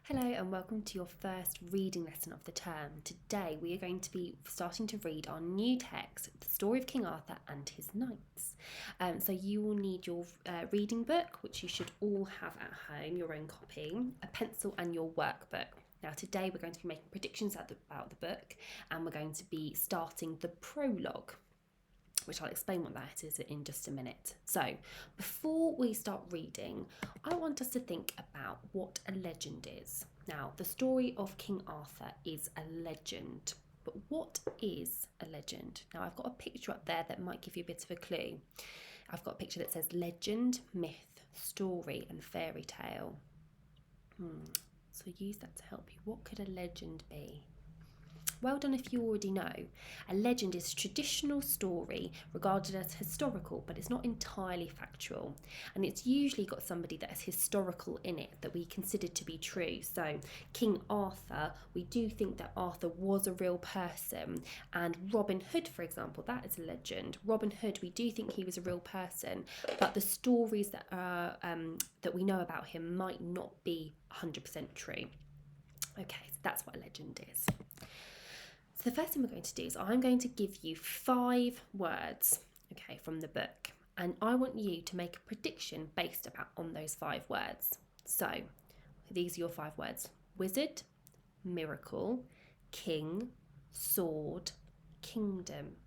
Hello and welcome to your first reading lesson of the term. Today we are going to be starting to read our new text, The Story of King Arthur and His Knights. So you will need your reading book, which you should all have at home, your own copy, a pencil and your workbook. Now today we're going to be making predictions about the book and we're going to be starting the prologue, which I'll explain what that is in just a minute. So before we start reading, I want us to think about what a legend is. Now, the story of King Arthur is a legend, but what is a legend? Now, I've got a picture up there that might give you a bit of a clue. I've got a picture that says legend, myth, story, and fairy tale. So use that to help you. What could a legend be? Well done if you already know. A legend is a traditional story regarded as historical, but it's not entirely factual. And it's usually got somebody that is historical in it that we consider to be true. So King Arthur, we do think that Arthur was a real person. And Robin Hood, for example, that is a legend. Robin Hood, we do think he was a real person, but the stories that are that we know about him might not be 100% true. Okay, so that's what a legend is. So the first thing we're going to do is I'm going to give you 5 words, okay, from the book. And I want you to make a prediction based on those 5 words. So these are your 5 words: wizard, miracle, king, sword, kingdom.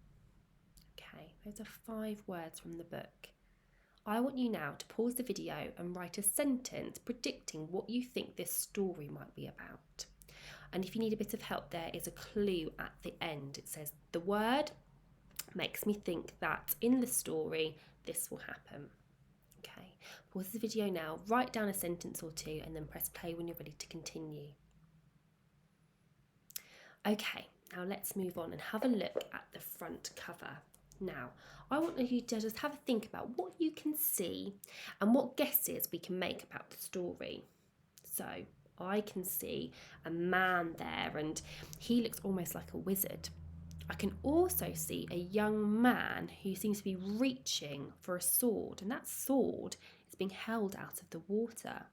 Okay, those are 5 words from the book. I want you now to pause the video and write a sentence predicting what you think this story might be about. And if you need a bit of help, there is a clue at the end. It says, the word makes me think that in the story, this will happen. Okay, pause the video now, write down a sentence or 2, and then press play when you're ready to continue. Okay, now let's move on and have a look at the front cover. Now, I want you to just have a think about what you can see and what guesses we can make about the story. So, I can see a man there and he looks almost like a wizard. I can also see a young man who seems to be reaching for a sword, and that sword is being held out of the water.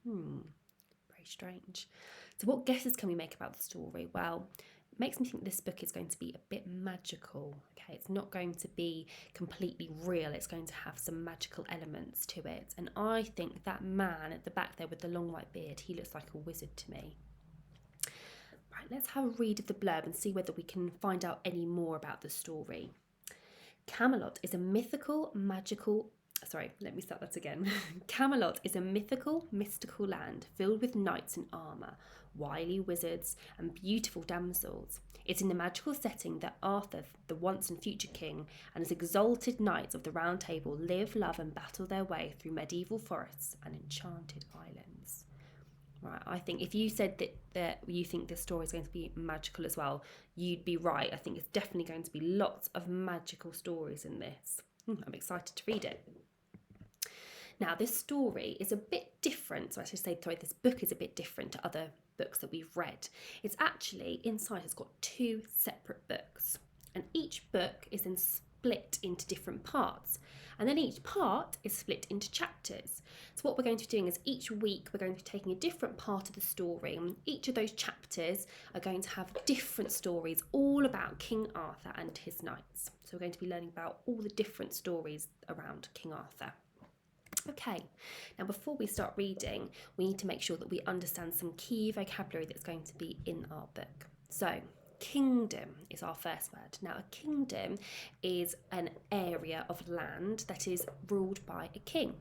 Very strange. So what guesses can we make about the story? Well, it makes me think this book is going to be a bit magical. Okay, it's not going to be completely real. It's going to have some magical elements to it. And I think that man at the back there with the long white beard, he looks like a wizard to me. Right, let's have a read of the blurb and see whether we can find out any more about the story. Camelot is a mystical, mystical land filled with knights in armour, wily wizards, and beautiful damsels. It's in the magical setting that Arthur, the once and future king, and his exalted knights of the Round Table live, love, and battle their way through medieval forests and enchanted islands. Right, I think if you said that you think this story is going to be magical as well, you'd be right. I think it's definitely going to be lots of magical stories in this. I'm excited to read it. Now, this story is a bit different. So I should say, this book is a bit different to other books that we've read. It's actually, inside, it's got 2 separate books. And each book is then split into different parts. And then each part is split into chapters. So what we're going to be doing is each week we're going to be taking a different part of the story. And each of those chapters are going to have different stories all about King Arthur and his knights. So we're going to be learning about all the different stories around King Arthur. Okay, now before we start reading, we need to make sure that we understand some key vocabulary that's going to be in our book. So, kingdom is our first word. Now, a kingdom is an area of land that is ruled by a king.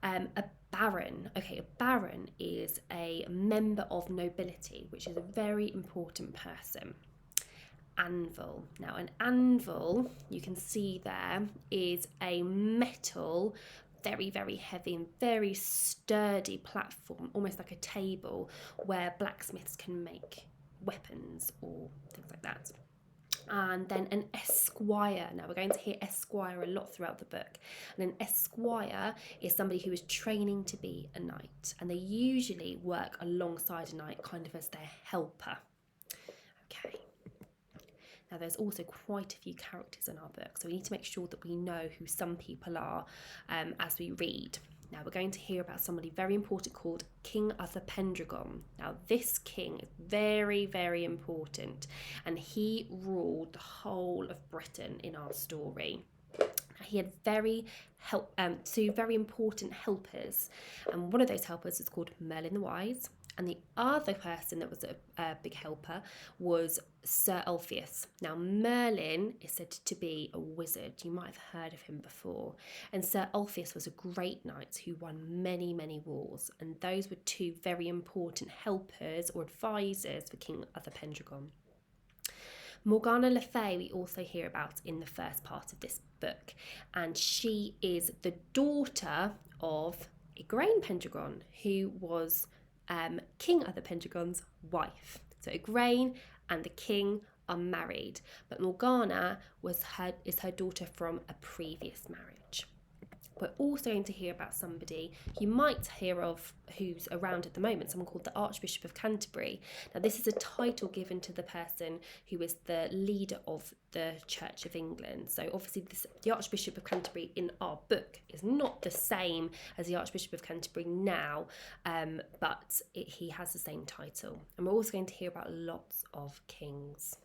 A baron. Okay, a baron is a member of nobility, which is a very important person. Anvil. Now, an anvil, you can see there, is a metal, very, very heavy and very sturdy platform, almost like a table, where blacksmiths can make weapons or things like that. And then an esquire. Now, we're going to hear esquire a lot throughout the book. And an esquire is somebody who is training to be a knight. And they usually work alongside a knight, kind of as their helper. Okay. Now, there's also quite a few characters in our book, so we need to make sure that we know who some people are as we read. Now we're going to hear about somebody very important called King Uther Pendragon. Now this king is very, very important, and he ruled the whole of Britain in our story. He had two very important helpers, and one of those helpers was called Merlin the Wise, and the other person that was a big helper was Sir Ulfius. Now Merlin is said to be a wizard. You might have heard of him before. And Sir Ulfius was a great knight who won many, many wars, and those were two very important helpers or advisors for King Uther Pendragon. Morgana Le Fay we also hear about in the first part of this book, and she is the daughter of Igraine Pendragon, who was King Uther Pendragon's wife. So Igraine and the king are married, but Morgana is her daughter from a previous marriage. We're also going to hear about somebody you might hear of who's around at the moment, someone called the Archbishop of Canterbury. Now, this is a title given to the person who is the leader of the Church of England. So obviously the Archbishop of Canterbury in our book is not the same as the Archbishop of Canterbury now, but he has the same title. And we're also going to hear about lots of kings.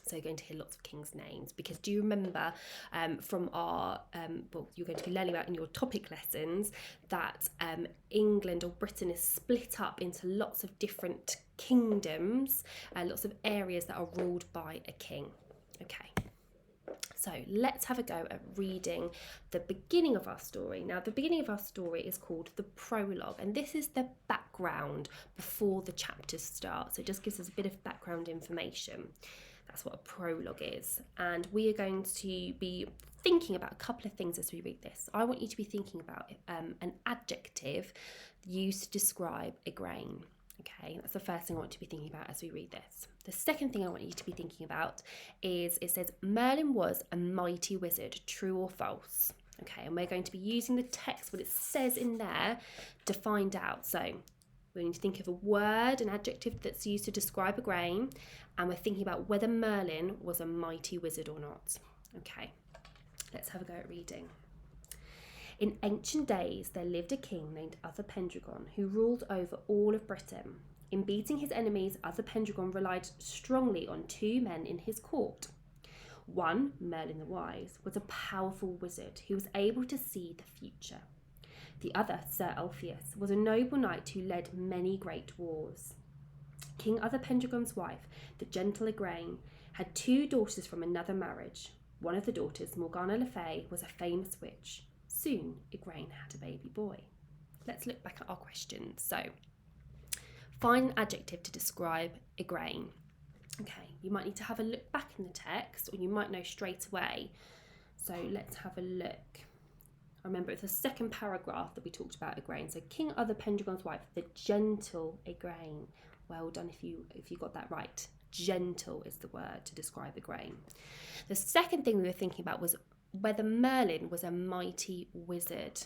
So you're going to hear lots of kings' names, because do you remember from our, you're going to be learning about in your topic lessons that England or Britain is split up into lots of different kingdoms, lots of areas that are ruled by a king. Okay. So let's have a go at reading the beginning of our story. Now, the beginning of our story is called the prologue, and this is the background before the chapters start. So it just gives us a bit of background information. That's what a prologue is. And we are going to be thinking about a couple of things as we read this. I want you to be thinking about an adjective used to describe Igraine. Okay, that's the first thing I want you to be thinking about as we read this. The second thing I want you to be thinking about is it says, Merlin was a mighty wizard, true or false? Okay, and we're going to be using the text, what it says in there, to find out. So we're going to think of a word, an adjective that's used to describe Igraine, and we're thinking about whether Merlin was a mighty wizard or not. Okay, let's have a go at reading. In ancient days, there lived a king named Uther Pendragon who ruled over all of Britain. In beating his enemies, Uther Pendragon relied strongly on two men in his court. One, Merlin the Wise, was a powerful wizard who was able to see the future. The other, Sir Ulfius, was a noble knight who led many great wars. King Uther Pendragon's wife, the gentle Igraine, had two daughters from another marriage. One of the daughters, Morgana Le Fay, was a famous witch. Soon, Igraine had a baby boy. Let's look back at our questions. So, find an adjective to describe Igraine. Okay, you might need to have a look back in the text, or you might know straight away. So let's have a look. Remember, it's the second paragraph that we talked about Igraine. So King Uther Pendragon's wife, the gentle Igraine. Well done if you got that right. Gentle is the word to describe Igraine. The second thing we were thinking about was whether Merlin was a mighty wizard.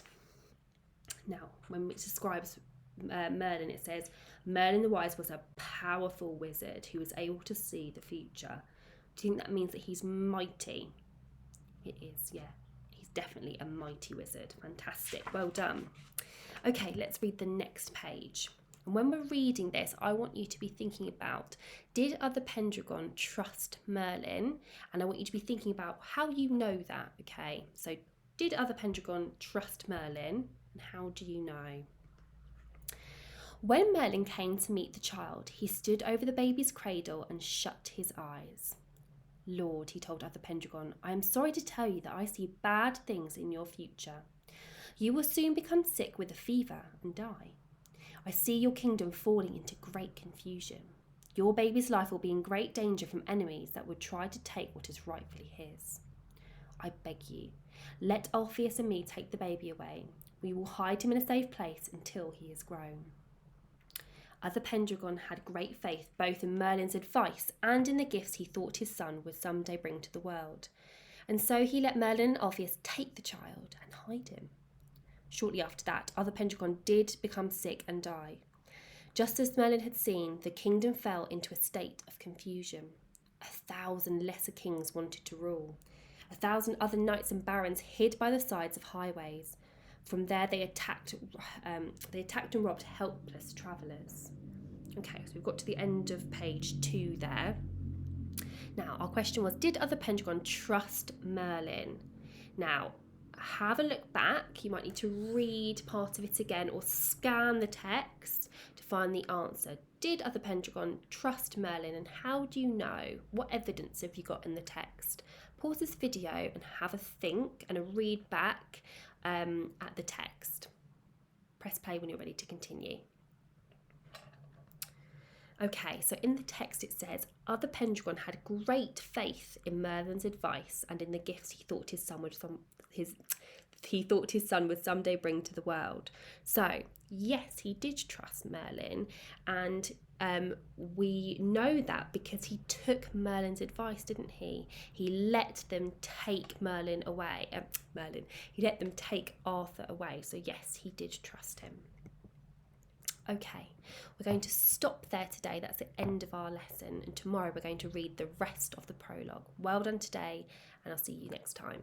Now, when it describes Merlin, it says, Merlin the Wise was a powerful wizard who was able to see the future. Do you think that means that he's mighty? It is, yeah. He's definitely a mighty wizard. Fantastic. Well done. Okay, let's read the next page. And when we're reading this, I want you to be thinking about, did Uther Pendragon trust Merlin? And I want you to be thinking about how you know that, okay? So, did Uther Pendragon trust Merlin? And how do you know? When Merlin came to meet the child, he stood over the baby's cradle and shut his eyes. Lord, he told Uther Pendragon, I am sorry to tell you that I see bad things in your future. You will soon become sick with a fever and die. I see your kingdom falling into great confusion. Your baby's life will be in great danger from enemies that would try to take what is rightfully his. I beg you, let Ulfius and me take the baby away. We will hide him in a safe place until he is grown. Uther Pendragon had great faith both in Merlin's advice and in the gifts he thought his son would someday bring to the world. And so he let Merlin and Ulfius take the child and hide him. Shortly after that, Uther Pendragon did become sick and die. Just as Merlin had seen, the kingdom fell into a state of confusion. 1,000 lesser kings wanted to rule. 1,000 other knights and barons hid by the sides of highways. from there they attacked and robbed helpless travellers. Okay, so we've got to the end of page 2 there. Now, our question was, did other Pendragon trust Merlin? Now, have a look back. You might need to read part of it again or scan the text to find the answer. Did other Pendragon trust Merlin, and how do you know? What evidence have you got in the text? Pause this video and have a think and a read back at the text. Press play when you're ready to continue. Okay, so in the text it says, other Pendragon had great faith in Merlin's advice and in the gifts he thought his son would someday bring to the world. So, yes, he did trust Merlin, and we know that because he took Merlin's advice, didn't he? He let them take Merlin away. He let them take Arthur away. So, yes, he did trust him. Okay, we're going to stop there today. That's the end of our lesson, and tomorrow we're going to read the rest of the prologue. Well done today, and I'll see you next time.